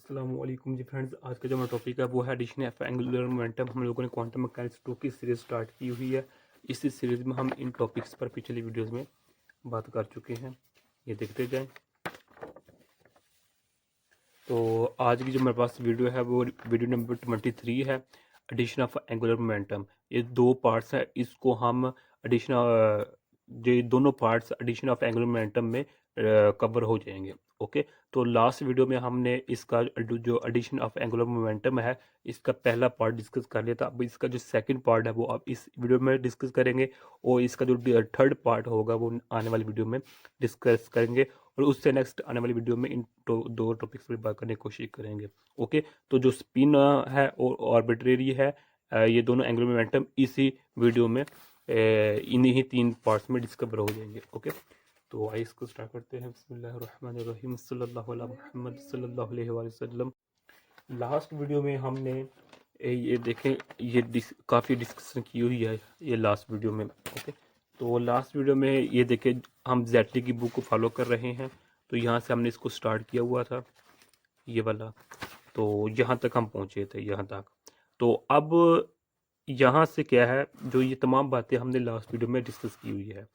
अस्सलामुअलैकुम जी फ्रेंड्स। आज का जो हमारा टॉपिक है वो है एडिशन ऑफ एंगुलर मोमेंटम। हम लोगों ने क्वांटम मैकेनिक्स 2 की सीरीज स्टार्ट की हुई है। इस सीरीज में हम इन टॉपिक्स पर पिछली वीडियोस में बात कर चुके हैं, ये देखते जाएं। तो आज की जो मेरे पास वीडियो है वो वीडियो नंबर 23 है, एडिशन ऑफ एंगुलर मोमेंटम। ये दो पार्ट्स है, इसको हम एडिशन ये दोनों parts addition of angular momentum में कवर हो जाएंगे। ओके, तो लास्ट वीडियो में हमने इसका जो एडिशन ऑफ एंगुलर मोमेंटम है इसका पहला पार्ट डिस्कस कर लिया था। अब इसका जो सेकंड पार्ट है वो अब इस वीडियो में डिस्कस करेंगे, और इसका जो थर्ड पार्ट होगा वो आने वाली वीडियो में डिस्कस करेंगे, और उससे नेक्स्ट आने वाली वीडियो में इन दो टॉपिक्स पर बात करने की कोशिश करेंगे। ओके, तो जो स्पिन है और ऑर्बिट्रेरी है, ये दोनों एंगुलर मोमेंटम इसी वीडियो में इन्हीं तीन पार्ट्स में डिस्कवर हो जाएंगे। ओके, तो आइए इसको स्टार्ट करते हैं। बिस्मिल्लाहिर्रहमानिर्रहीम, सल्लल्लाहु अला मुहम्मद सल्लल्लाहु अलैहि वसल्लम। लास्ट वीडियो में हमने ये देखें, ये काफ़ी डिस्कशन की हुई है ये लास्ट वीडियो में। ओके, तो लास्ट वीडियो में ये देखें हम जेटली की बुक को फॉलो कर रहे हैं। तो यहाँ से हमने इसको स्टार्ट किया हुआ था, ये वाला। तो यहाँ तक हम पहुँचे थे, यहाँ तक। तो अब यहाँ से क्या है, जो ये तमाम बातें हमने लास्ट वीडियो में डिस्कस की हुई है।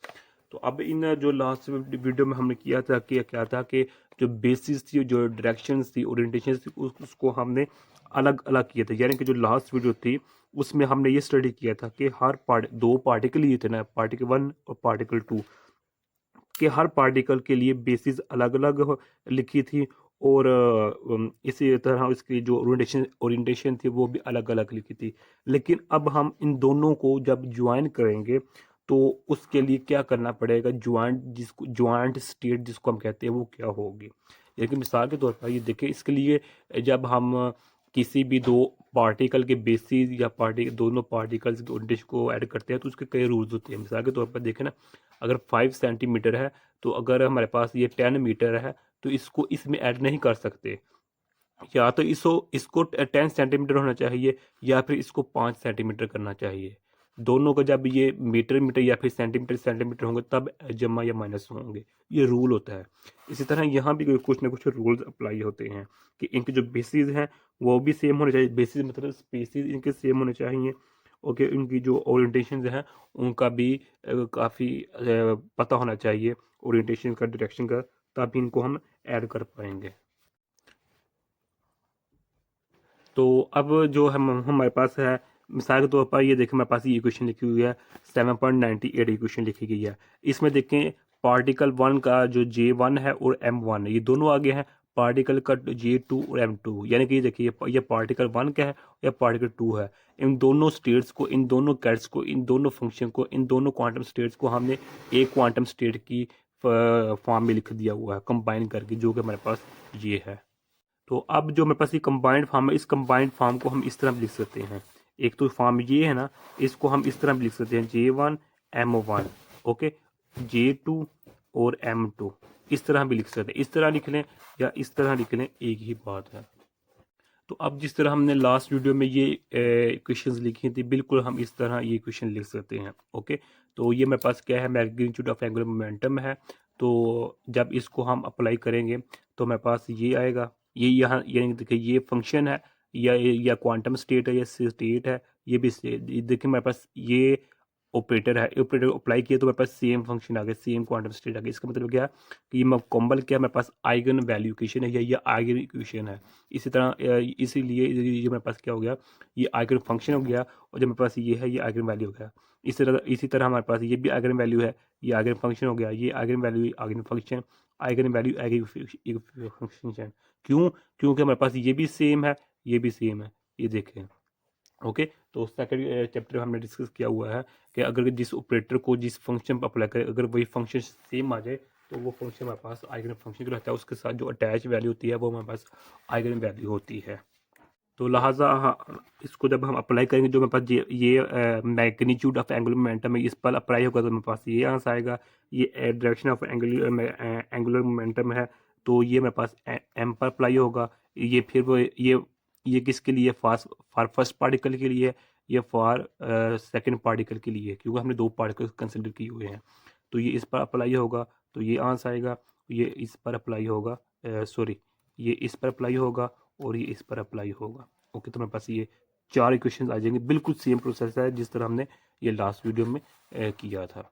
तो अब इन जो लास्ट वीडियो में हमने किया था कि क्या था कि जो बेसिस थी, जो डायरेक्शंस थी, ओरिएंटेशन थी, उसको हमने अलग अलग किए थे। यानी कि जो लास्ट वीडियो थी उसमें हमने ये स्टडी किया था कि हर दो पार्टिकल ये थे ना, पार्टिकल 1 और पार्टिकल 2, कि हर पार्टिकल के लिए बेसिस अलग अलग लिखी थी, और इसी तरह इसकी जो ओरिएंटेशन थी वो भी अलग अलग लिखी थी। लेकिन अब हम इन दोनों को जब ज्वाइन करेंगे तो उसके लिए क्या करना पड़ेगा, ज्वाइंट स्टेट जिसको हम कहते हैं वो क्या होगी। लेकिन मिसाल के तौर पर ये देखें, इसके लिए जब हम किसी भी दो पार्टिकल के बेसिस या दोनों पार्टिकल्स के ओरिएंटेशन को ऐड करते हैं तो उसके कई रूल्स होते हैं। मिसाल के तौर पर देखें ना, अगर 5 सेंटीमीटर है तो अगर हमारे पास ये 10 मीटर है तो इसको इसमें ऐड नहीं कर सकते। या तो इसको 10 सेंटीमीटर होना चाहिए, या फिर इसको 5 सेंटीमीटर करना चाहिए। दोनों का जब ये मीटर मीटर या फिर सेंटीमीटर सेंटीमीटर होंगे तब जमा या माइनस होंगे, ये रूल होता है। इसी तरह यहाँ भी कुछ ना कुछ रूल्स अप्लाई होते हैं कि इनके जो बेसिस हैं वो भी सेम होने चाहिए। बेसिस मतलब स्पेसिस इनके सेम होने चाहिए। ओके, इनकी जो ओरिएंटेशन है उनका भी काफ़ी पता होना चाहिए, ओरिएंटेशन का, डायरेक्शन का, तभी इनको हम ऐड कर पाएंगे। तो अब जो हम हमारे पास है, मिसाल के तौर पर ये देखें, मेरे पास ये इक्वेशन लिखी हुई है, 7.98 इक्वेशन लिखी गई है। इसमें देखें पार्टिकल 1 का जो J1 है और M1 है, ये दोनों आगे हैं। पार्टिकल का J2 और M2, यानी कि ये देखिए ये पार्टिकल 1 का है या पार्टिकल 2 है। इन दोनों स्टेट्स को, इन दोनों कैट्स को, इन दोनों फंक्शन को, इन दोनों क्वांटम स्टेट्स को हमने एक क्वांटम स्टेट की फॉर्म में लिख दिया हुआ है कंबाइन करके, जो कि हमारे पास ये है। तो अब जो मेरे पास ये कंबाइंड फॉर्म है, इस कंबाइंड फॉर्म को हम इस तरह भी लिख सकते हैं। एक तो फॉर्म ये है ना, इसको हम इस तरह भी लिख सकते हैं, J1 M1, ओके, J2 और M2, इस तरह भी लिख सकते हैं। इस तरह लिख लें या इस तरह लिख लें, एक ही बात है। तो अब जिस तरह हमने लास्ट वीडियो में ये क्वेश्चंस लिखी थी, बिल्कुल हम इस तरह ये क्वेश्चन लिख सकते हैं। ओके, तो ये मेरे पास क्या है, मैग्नीट्यूड ऑफ एंगुलर मोमेंटम है। तो जब इसको हम अप्लाई करेंगे तो मेरे पास ये आएगा, ये यहाँ यानी देखिए ये फंक्शन है, या क्वांटम स्टेट है या स्टेट है, ये भी देखिए मेरे पास ये ऑपरेटर है, ऑपरेटर अप्लाई किया तो मेरे पास सेम फंक्शन आ गया, सेम क्वांटम स्टेट आ गया। इसका मतलब क्या है कि ये कॉम्बल क्या, मेरे पास आइगन वैल्यू इक्वेशन है या ये आइगन इक्वेशन है। इसी तरह इसीलिए ये मेरे पास क्या हो गया, ये आइगन फंक्शन हो गया, और जब मेरे पास ये है ये आइगन वैल्यू हो गया। इसी तरह हमारे पास ये भी आइगन वैल्यू है, ये आइगन फंक्शन हो गया, ये eigen value eigen function, eigen value eigen function. क्यों? क्योंकि हमारे पास ये भी सेम है, ये भी सेम है, ये देखें। ओके, तो सेकंड चैप्टर में हमने डिस्कस किया हुआ है कि अगर जिस ऑपरेटर को जिस फंक्शन पर अप्लाई करें, अगर वही फंक्शन सेम आ जाए तो वो फंक्शन हमारे पास आइगन फंक्शन जो रहता है, उसके साथ जो अटैच वैल्यू होती है वो हमारे पास आइगन वैल्यू होती है। तो लिहाजा हाँ, इसको जब हम अप्लाई करेंगे, जो मेरे पास ये मैग्नीट्यूड ऑफ एंगुलर मोमेंटम है, इस पर अप्लाई होगा तो मेरे पास ये आंसर आएगा। ये डायरेक्शन ऑफ एंगुलर मोमेंटम है, तो ये मेरे पास एम पर अप्लाई होगा। ये फिर वो ये किसके लिए, फॉर फर्स्ट पार्टिकल के लिए, ये फॉर सेकंड पार्टिकल के लिए, क्योंकि हमने दो पार्टिकल कंसिडर किए हुए हैं। तो ये इस पर अप्लाई होगा तो ये आंसर आएगा। ये इस पर अप्लाई होगा, सॉरी, ये इस पर अप्लाई होगा, और ये इस पर अप्लाई होगा। ओके, तो मेरे पास ये 4 इक्वेशन आ जाएंगे। बिल्कुल सेम प्रोसेस है जिस तरह हमने ये लास्ट वीडियो में किया था।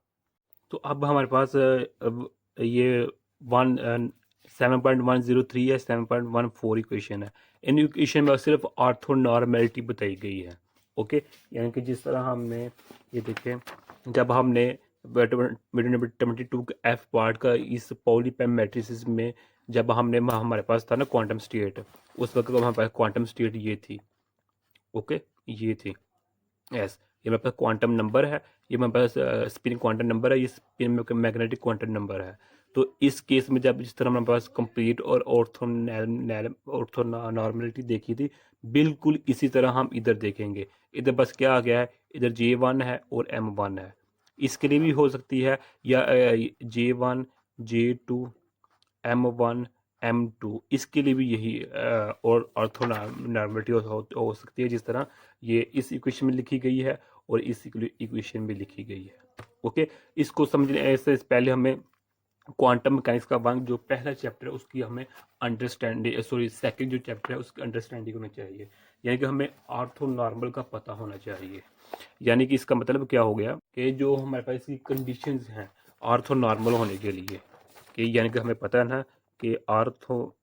तो अब हमारे पास अब ये 7.103 है, 7.14 इक्वेशन है। इन इक्वेशन में सिर्फ ऑर्थोनॉर्मेलिटी बताई गई है। ओके, यानी कि जिस तरह हमने ये देखें, जब हमने वीडियो नंबर 22 के एफ पार्ट का इस पॉलीपेम मैट्रिसेस में जब हमने हमारे पास था ना क्वांटम स्टेट, उस वक्त हमारे पास क्वांटम स्टेट ये थी। ओके, ये थी एस, ये मेरे पास क्वांटम नंबर है, ये मेरे पास स्पिन क्वांटम नंबर है, ये स्पिन मैग्नेटिक क्वांटम नंबर है। तो इस केस में जब जिस तरह हमारे पास कंप्लीट और ऑर्थोनॉर्मेलिटी देखी थी, बिल्कुल इसी तरह हम इधर देखेंगे। इधर बस क्या आ गया है, इधर J1 है और M1 है। इसके लिए भी हो सकती है या J1 J2 M1 M2, इसके लिए भी यही और ऑर्थोनॉर्मेलिटी हो सकती है जिस तरह ये इस इक्वेशन में लिखी गई है और इस इक्वेशन में लिखी गई है। ओके, इसको समझने से पहले हमें क्वांटम मैकेनिक्स का जो पहला चैप्टर है उसकी हमें अंडरस्टैंडिंग, सॉरी सेकंड जो चैप्टर है उसकी अंडरस्टैंडिंग होनी चाहिए। यानी कि हमें ऑर्थोनॉर्मल का पता होना चाहिए। यानी कि इसका मतलब क्या हो गया कि जो हमारे पास इसकी कंडीशंस हैं ऑर्थोनॉर्मल होने के लिए, कि यानी कि हमें पता है ना कि ऑर्थो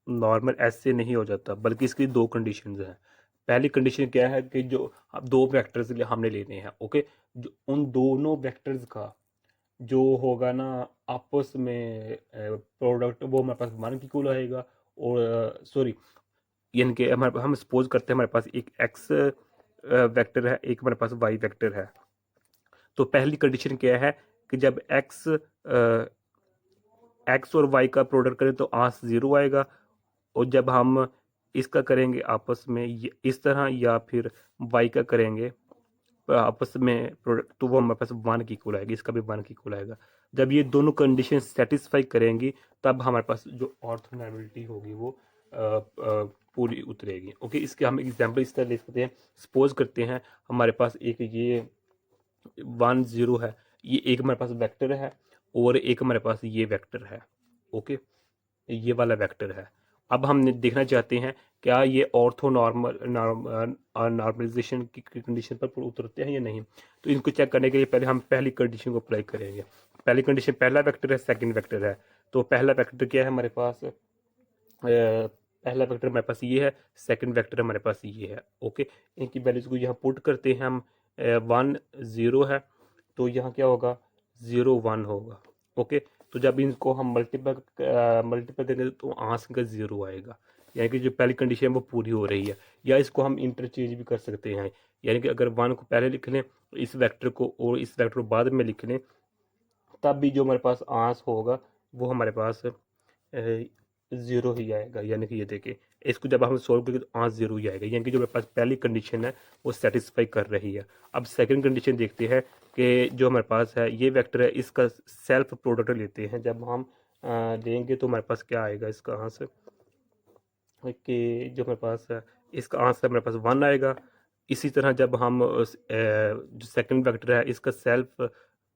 नॉर्मल ऐसे नहीं हो जाता, बल्कि इसकी 2 कंडीशंस हैं। पहली कंडीशन क्या है कि जो अब 2 वेक्टर्स हमने लेने हैं। ओके, जो उन दोनों वेक्टर्स का जो होगा ना आपस में प्रोडक्ट, वो हमारे पास 1 की इक्वल आएगा। और सॉरी, यानी कि हम सपोज करते हैं हमारे पास एक एक्स वेक्टर है, एक हमारे पास वाई वेक्टर है। तो पहली कंडीशन क्या है कि जब एक्स और वाई का प्रोडक्ट करें तो आंस 0 आएगा, और जब हम इसका करेंगे आपस में इस तरह, या फिर वाई का करेंगे आपस में प्रोडक्ट, तो वो हमारे पास 1 की इक्वल आएगी, इसका भी 1 की इक्वल आएगा। जब ये दोनों कंडीशन सेटिस्फाई करेंगी तब हमारे पास जो ऑर्थोनॉर्मेलिटी होगी वो पूरी उतरेगी। ओके, इसके हम एग्जांपल इस तरह ले सकते हैं। सपोज करते हैं हमारे पास एक ये 1 0 है, ये एक हमारे पास वेक्टर है और एक हमारे पास ये वेक्टर है। ओके, ये वाला वेक्टर है। अब हम देखना चाहते हैं क्या ये ऑर्थो नॉर्मलाइजेशन की कंडीशन पर उतरते हैं या नहीं। तो इनको चेक करने के लिए पहले हम पहली कंडीशन को अप्लाई करेंगे। पहली कंडीशन, पहला वेक्टर है, सेकंड वेक्टर है। तो पहला वेक्टर क्या है हमारे पास, पहला वेक्टर हमारे पास ये है, सेकंड वेक्टर हमारे पास ये है। ओके, इनकी वैल्यूज को यहाँ पुट करते हैं हम। 1 0 है तो यहाँ क्या होगा, 0 1 होगा। ओके, तो जब इनको हम मल्टीपल करेंगे तो आंसर का 0 आएगा, यानी कि जो पहली कंडीशन है वो पूरी हो रही है। या इसको हम इंटरचेंज भी कर सकते हैं, यानी कि अगर 1 को पहले लिख लें, इस वेक्टर को और इस वेक्टर को बाद में लिख लें, तब भी जो हमारे पास आंसर होगा वो हमारे पास 0 ही आएगा। यानी कि ये देखिए, इसको जब हम सोल्व करेंगे तो आंसर 0 ही आएगा, यानी कि जो हमारे पास पहली कंडीशन है वो सेटिस्फाई कर रही है। अब सेकंड कंडीशन देखते हैं कि जो हमारे पास है ये वेक्टर है, इसका सेल्फ प्रोडक्ट लेते हैं। जब हम लेंगे तो हमारे पास क्या आएगा, इसका आंसर कि जो हमारे पास है इसका आंसर हमारे पास 1 आएगा। इसी तरह जब हम जो सेकंड वेक्टर है इसका सेल्फ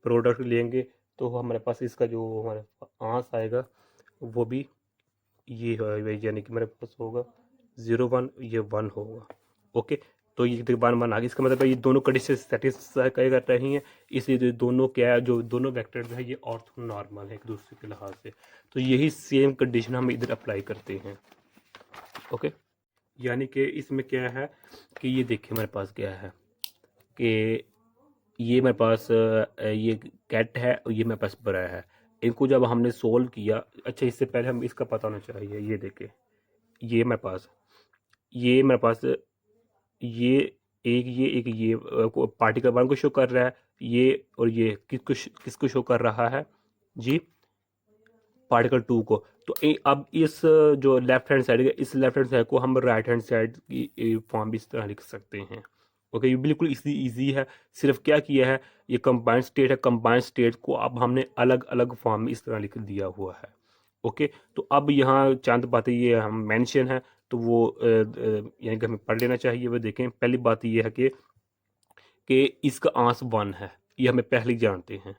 प्रोडक्ट लेंगे तो हमारे पास इसका जो हमारे आंसर आएगा वो भी ये है, यानी कि मेरे पास होगा 0 1, ये 1 होगा। ओके, तो ये 1 1 आ गया। इसका मतलब है ये दोनों कंडीशन सेटिस्फाई कर रही हैं, इसलिए दोनों क्या है, जो दोनों वेक्टर्स हैं ये ऑर्थोनॉर्मल है एक दूसरे के लिहाज से। तो यही सेम कंडीशन हम इधर अप्लाई करते हैं। ओके, यानी कि इसमें क्या है कि ये देखिए हमारे पास क्या है कि ये मेरे पास ये कैट है और ये मेरे पास बरा है। इनको जब हमने सोल्व किया, अच्छा इससे पहले हम इसका पता होना चाहिए। ये देखे, ये मेरे पास, ये मेरे पास, ये ये पार्टिकल 1 को शो कर रहा है, ये और ये किसको शो कर रहा है जी, पार्टिकल 2 को। तो अब इस जो लेफ्ट हैंड साइड है, इस लेफ्ट हैंड साइड को हम राइट हैंड साइड की फॉर्म भी इस तरह लिख सकते हैं। ओके, ये बिल्कुल इजी है। सिर्फ क्या किया है, ये कंबाइंड स्टेट है, कंबाइंड स्टेट को अब हमने अलग अलग फॉर्म में इस तरह लिख दिया हुआ है। ओके, तो अब यहाँ चंद बातें ये हम मेंशन है तो वो यानी कि हमें पढ़ लेना चाहिए। वो देखें, पहली बात ये है कि इसका आंसर 1 है, ये हमें पहले ही जानते हैं।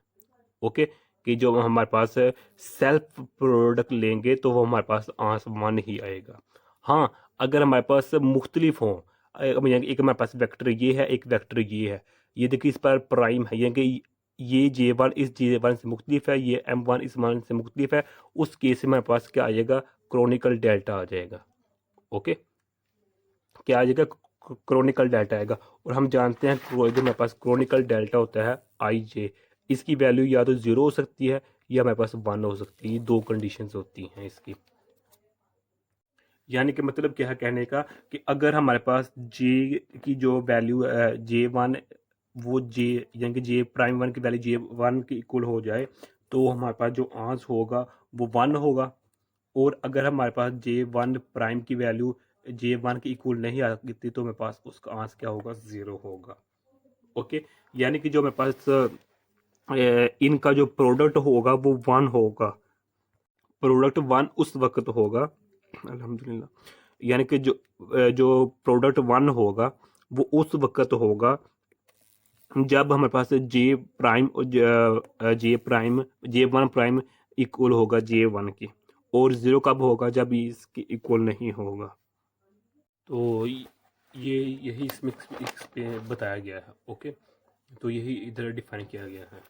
ओके, कि जो हमारे पास सेल्फ प्रोडक्ट लेंगे तो वो हमारे पास आंसर 1 ही आएगा। हाँ, अगर हमारे पास मुख्तलिफ हों, एक हमारे पास वेक्टर ये है, एक वेक्टर ये है, ये देखिए इस पर प्राइम है, यानी कि ये J1 इस J1 से मुख्तलिफ है, ये M1 इस मान से मुख्तलिफ है, उस केस में हमारे पास क्या आ जाएगा, क्रॉनिकल डेल्टा आ जाएगा। ओके, क्या आ जाएगा, क्रॉनिकल डेल्टा आएगा। और हम जानते हैं जो हमारे पास क्रॉनिकल डेल्टा होता है IJ, इसकी वैल्यू या तो 0 हो सकती है या हमारे पास 1 हो सकती है, ये दो कंडीशंस होती हैं इसकी। यानी कि मतलब क्या है कहने का, कि अगर हमारे पास J की जो वैल्यू J1 वो J यानी कि J'1 की वैल्यू J1 के इक्वल हो जाए, तो हमारे पास जो आंसर होगा वो 1 होगा। और अगर हमारे पास J1 प्राइम की वैल्यू J1 के इक्वल नहीं आती, तो हमारे पास उसका आंसर क्या होगा, 0 होगा। ओके, यानी कि जो हमारे पास इनका जो प्रोडक्ट होगा वो 1 होगा, प्रोडक्ट 1 उस वक्त होगा, अल्हम्दुलिल्लाह, यानी कि जो प्रोडक्ट 1 होगा वो उस वक्त होगा जब हमारे पास J1 प्राइम इक्वल होगा J1 की, और 0 कब होगा, जब इसकी इक्वल नहीं होगा। तो ये यही इसमें इस पे बताया गया है। ओके, तो यही इधर डिफाइन किया गया है।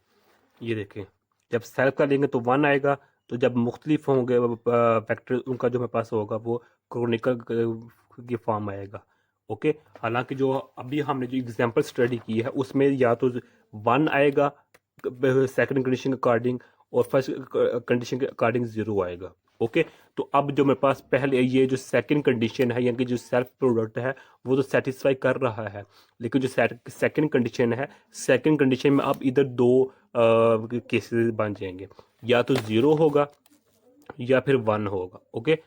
ये देखें, जब सेल्फ का लेंगे तो 1 आएगा, तो जब मुख्तलिफ होंगे फैक्टर उनका जो हमारे पास होगा वो क्रोनिकल की फॉर्म आएगा। ओके, हालांकि जो अभी हमने जो एग्जांपल स्टडी की है उसमें या तो 1 आएगा सेकंड कंडीशन के अकॉर्डिंग, और फर्स्ट कंडीशन के अकॉर्डिंग 0 आएगा। ओके, तो अब जो मेरे पास पहले ये जो सेकंड कंडीशन है, यानी कि जो सेल्फ प्रोडक्ट है वो तो सेटिस्फाई कर रहा है, लेकिन जो सेकंड कंडीशन है, सेकंड कंडीशन में अब इधर दो केसेस बन जाएंगे, या तो 0 होगा या फिर 1 होगा। Okay,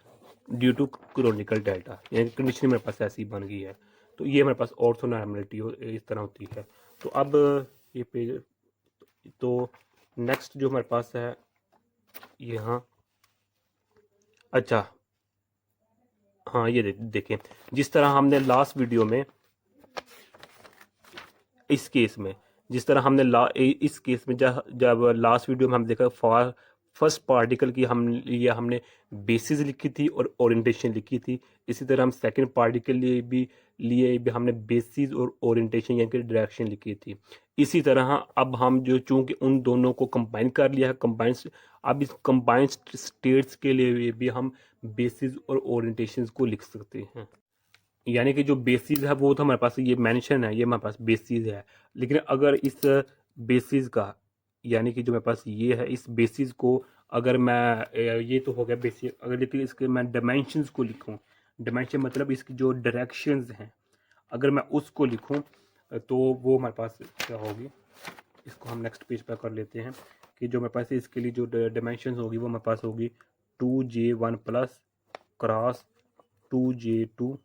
due to Kronecker delta, यानी कंडीशन मेरे पास ऐसी बन गई है। तो ये हमारे पास ऑर्थोनॉर्मलिटी इस तरह होती है। तो अब ये पेज, तो नेक्स्ट जो हमारे पास है यहाँ, अच्छा हाँ, ये देखें, जिस तरह हमने लास्ट वीडियो में इस केस में, जिस तरह हमने इस केस में जब लास्ट वीडियो में हम देखा फर्स्ट पार्टिकल की हमने बेसिस लिखी थी और ओरिएंटेशन लिखी थी, इसी तरह हम सेकंड पार्टिकल लिए भी हमने बेसिस और ओरिएंटेशन यानी कि डायरेक्शन लिखी थी। इसी तरह अब हम जो चूंकि उन दोनों को कंबाइन कर लिया है, अब इस कंबाइंड स्टेट्स के लिए भी हम बेसिस और ओरिएंटेशन को लिख सकते हैं। यानी कि जो बेसिस है वो तो हमारे पास ये मेंशन है, ये हमारे पास बेसिस है, लेकिन अगर इस बेसिस का, यानी कि जो मेरे पास ये है, इस बेसिस को अगर मैं ये तो हो गया बेसिस, अगर लेकिन इसके मैं डायमेंशंस को लिखूं, डायमेंशन मतलब इसकी जो डायरेक्शंस हैं, अगर मैं उसको लिखूं तो वो हमारे पास क्या होगी, इसको हम नेक्स्ट पेज पर कर लेते हैं, कि जो मेरे पास इसके लिए जो डायमेंशंस होगी वो मेरे पास होगी 2J1 plus cross 2J2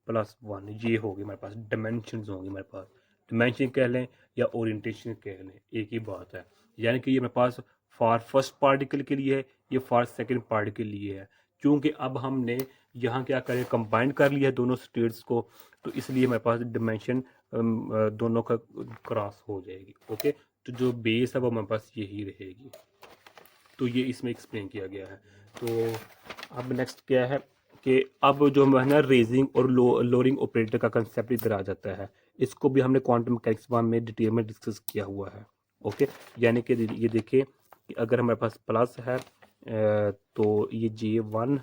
plus 1, ये होगी हमारे पास डायमेंशन होंगी हमारे पास, डायमेंशन कह लें या ओरिएंटेशन कह लें, एक ही बात है। यानी कि ये मेरे पास फॉर फर्स्ट पार्टिकल के लिए है, ये फॉर सेकंड पार्टिकल के लिए है, क्योंकि अब हमने यहाँ क्या करें, कंबाइन कर लिया है दोनों स्टेट्स को, तो इसलिए हमारे पास डायमेंशन दोनों का क्रॉस हो जाएगी। ओके, तो जो बेस है वो हमारे पास यही रहेगी। तो ये इसमें एक्सप्लेन किया गया है। तो अब नेक्स्ट क्या है, कि अब जो है ना रेजिंग और लोअरिंग ऑपरेटर का कंसेप्ट इधर आ जाता है, इसको भी हमने क्वांटम मैकेनिक्स 1 में डिटेल में डिस्कस किया हुआ है। ओके, यानी कि ये देखिए कि अगर हमारे पास प्लस है तो ये J1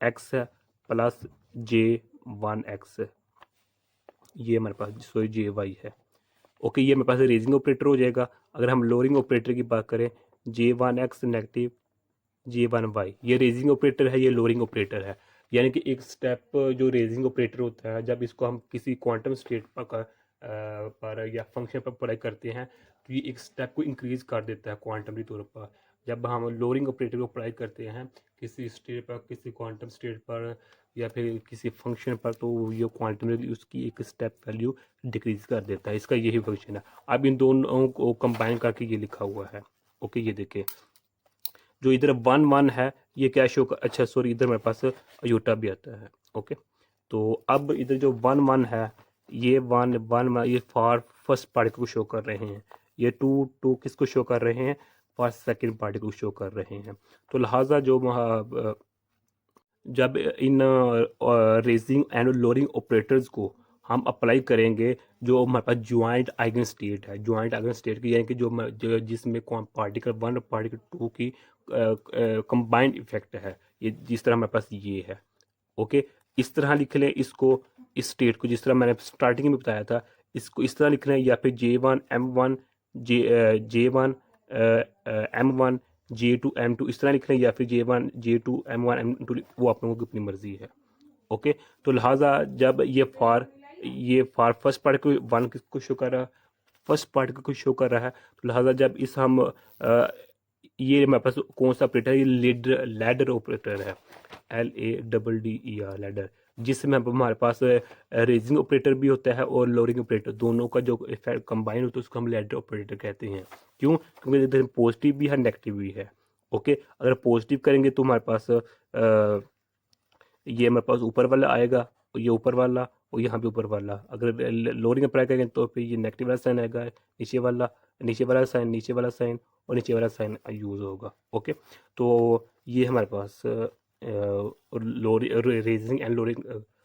एक्स है प्लस J1 एक्स, ये हमारे पास सॉरी JY है। ओके, ये मेरे पास रेजिंग ऑपरेटर हो जाएगा। अगर हम लोअरिंग ऑपरेटर की बात करें, J1 X negative J1 Y, ये रेजिंग ऑपरेटर है, ये लोअरिंग ऑपरेटर है। यानी कि एक स्टेप जो रेजिंग ऑपरेटर होता है, जब इसको हम किसी क्वांटम स्टेट पर या फंक्शन पर अप्लाई करते हैं, तो ये एक स्टेप को इंक्रीज कर देता है क्वांटम के तौर पर। जब हम लोअरिंग ऑपरेटर को अप्लाई करते हैं किसी स्टेट पर, किसी क्वांटम स्टेट पर या फिर किसी फंक्शन पर, तो ये क्वांटम उसकी एक स्टेप वैल्यू डिक्रीज कर देता है। इसका यही फंक्शन है। अब इन दोनों को कंबाइन करके ये लिखा हुआ है। ओके, ये देखिए, जो इधर 1 1 है, ये क्या शो कर, अच्छा सॉरी, इधर मेरे पास अयोटा भी आता है। ओके, तो अब इधर जो 1 1 है, ये 1 1 ये फॉर फर्स्ट पार्टिकल को शो कर रहे हैं, ये 2 2 किसको शो कर रहे हैं, फर्स्ट सेकंड पार्टिकल शो कर रहे हैं। तो लिहाजा जो जब इन रेजिंग एंड लोअरिंग ऑपरेटर्स को हम अप्लाई करेंगे, जो हमारे पास ज्वाइंट आइगन स्टेट है, ज्वाइंट आइगन स्टेट की यानी कि जो जिसमें पार्टिकल 1 और पार्टिकल 2 की कंबाइंड इफेक्ट है, ये जिस तरह हमारे पास ये है। ओके, इस तरह लिख लें इसको, इस स्टेट को जिस तरह मैंने स्टार्टिंग में बताया था, इसको इस तरह लिख लें, या फिर J1 M1 J1 M1 J2 M2 इस तरह लिख लें, या फिर J1 J2 M1 M2, वो आप लोगों की अपनी मर्जी है। ओके, तो लिहाजा जब ये फॉर फर्स्ट पार्टिकल 1 को शो कर रहा है, फर्स्ट पार्टिकल को शो कर रहा है, तो लिहाजा जब इस हम ये मेरे पास कौन सा ऑपरेटर है, ये लैडर ऑपरेटर है, LADDER लैडर, जिसमें हमारे पास रेजिंग ऑपरेटर भी होता है और लोअरिंग ऑपरेटर, दोनों का जो इफेक्ट कंबाइन होता है उसको हम लैडर ऑपरेटर कहते हैं। क्यों? क्योंकि इधर पॉजिटिव भी है, नेगेटिव भी है। ओके, अगर पॉजिटिव करेंगे तो हमारे पास ये हमारे पास ऊपर वाला आएगा, और ये ऊपर वाला, और यहाँ पे ऊपर वाला। अगर लोअरिंग अप्लाई करेंगे तो फिर ये नेगेटिव वाला साइन आएगा, नीचे वाला साइन, नीचे वाला साइन, और नीचे वाला साइन यूज़ होगा। ओके, तो ये हमारे पास रेजिंग एंड लोअरिंग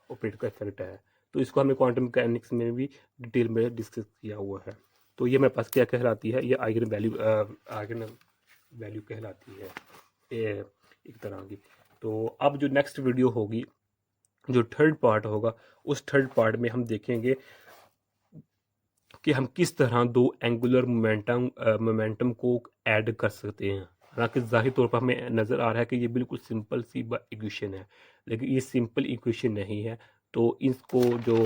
ऑपरेटर का इफेक्ट है। तो इसको हमने क्वांटम मैकेनिक्स में भी डिटेल में डिस्कस किया हुआ है। तो ये मेरे पास क्या कहलाती है, ये आइगन वैल्यू कहलाती है एक तरह की। तो अब जो नेक्स्ट वीडियो होगी, जो थर्ड पार्ट होगा, उस थर्ड पार्ट में हम देखेंगे कि हम किस तरह दो एंगुलर मोमेंटम को ऐड कर सकते हैं। हालांकि जाहिर तौर पर हमें नज़र आ रहा है कि ये बिल्कुल सिंपल सी इक्वेशन है, लेकिन ये सिंपल इक्वेशन नहीं है। तो इसको जो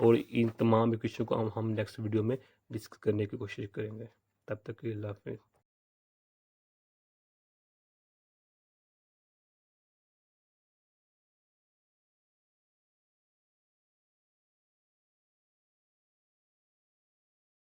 और इन तमाम इक्वेशन को हम नेक्स्ट वीडियो में डिस्कस करने की कोशिश करेंगे। तब तक के लिए अल्लाह हाफ़िज़।